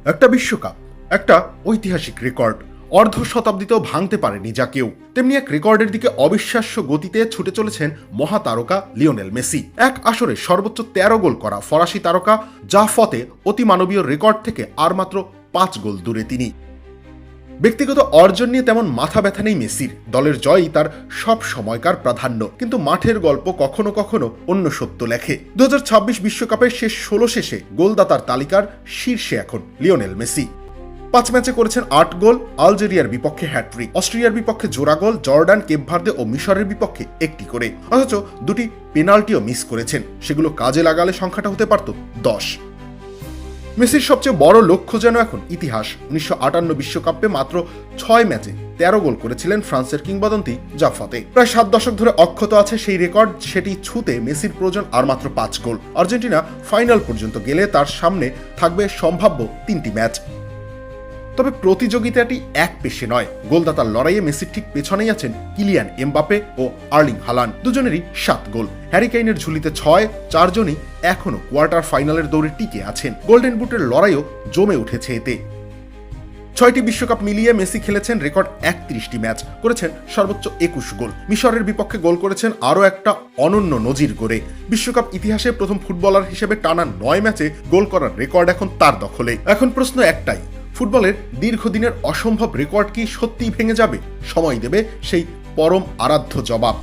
একটা বিশ্বকাপ, একটা ঐতিহাসিক রেকর্ড, অর্ধ শতাব্দীতেও ভাঙতে পারেনি যা কেউ। তেমনি এক রেকর্ডের দিকে অবিশ্বাস্য গতিতে ছুটে চলেছেন মহাতারকা লিওনেল মেসি। এক আসরে সর্বোচ্চ 13 গোল করা ফরাসি তারকা জাফতে অতিমানবীয় রেকর্ড থেকে আর মাত্র 5 গোল দূরে তিনি। ব্যক্তিগত অর্জন নিয়ে তেমন মাথা ব্যথা নেই মেসির, দলের জয়ই তার সব সময়কার প্রাধান্য। কিন্তু মাঠের গল্প কখনো কখনো অন্য সত্য লেখে। 2026 বিশ্বকাপের শেষ 16 শেষে গোলদাতার তালিকার শীর্ষে এখন লিওনেল মেসি। 5 ম্যাচে করেছেন 8 গোল, আলজেরিয়ার বিপক্ষে হ্যাট্রিক, অস্ট্রিয়ার বিপক্ষে জোড়া গোল, জর্ডান, কেপ ভার্দে ও মিশরের বিপক্ষে একটি করে। অথচ দুটি পেনাল্টিও মিস করেছেন, সেগুলো কাজে লাগালে সংখ্যাটা হতে পারত 10। মেসির সবচেয়ে বড় লক্ষ্য যেন এখন ইতিহাস। 1958 বিশ্বকাপে মাত্র 6 ম্যাচে 13 গোল করেছিলেন ফ্রান্সের কিংবদন্তি জাফতে। প্রায় 7 দশক ধরে অক্ষত আছে সেই রেকর্ড। সেটি ছুঁতে মেসির প্রয়োজন আর মাত্র 5 গোল। আর্জেন্টিনা ফাইনাল পর্যন্ত গেলে তার সামনে থাকবে সম্ভাব্য 3টি ম্যাচ। তবে প্রতিযোগিতাটি এক পেশে নয়। গোলদাতার লড়াইয়ে মেসির ঠিক পেছনেই আছেন কিলিয়ান এমবাপে ও আর্লিং হালান্ড, দুজনেরই 7 গোল। হ্যারি কেইনের ঝুলিতে 6, 4 জনই এখনো কোয়ার্টার ফাইনালের দৌড়ে টিকে আছেন। গোল্ডেন বুটের লড়াইও জমে উঠেছে এতে। 6টি বিশ্বকাপ মিলিয়ে মেসি খেলেছেন রেকর্ড 31টি ম্যাচ, করেছেন সর্বোচ্চ 21 গোল। মিশরের বিপক্ষে গোল করেছেন আরও একটা অনন্য নজির গড়ে। বিশ্বকাপ ইতিহাসে প্রথম ফুটবলার হিসেবে টানা 9 ম্যাচে গোল করার রেকর্ড এখন তার দখলে। এখন প্রশ্ন একটাই, ফুটবলের দীর্ঘদিনের অসম্ভব রেকর্ড কি সত্যিই ভেঙে যাবে? সময় দেবে সেই পরম আরাধ্য জবাব।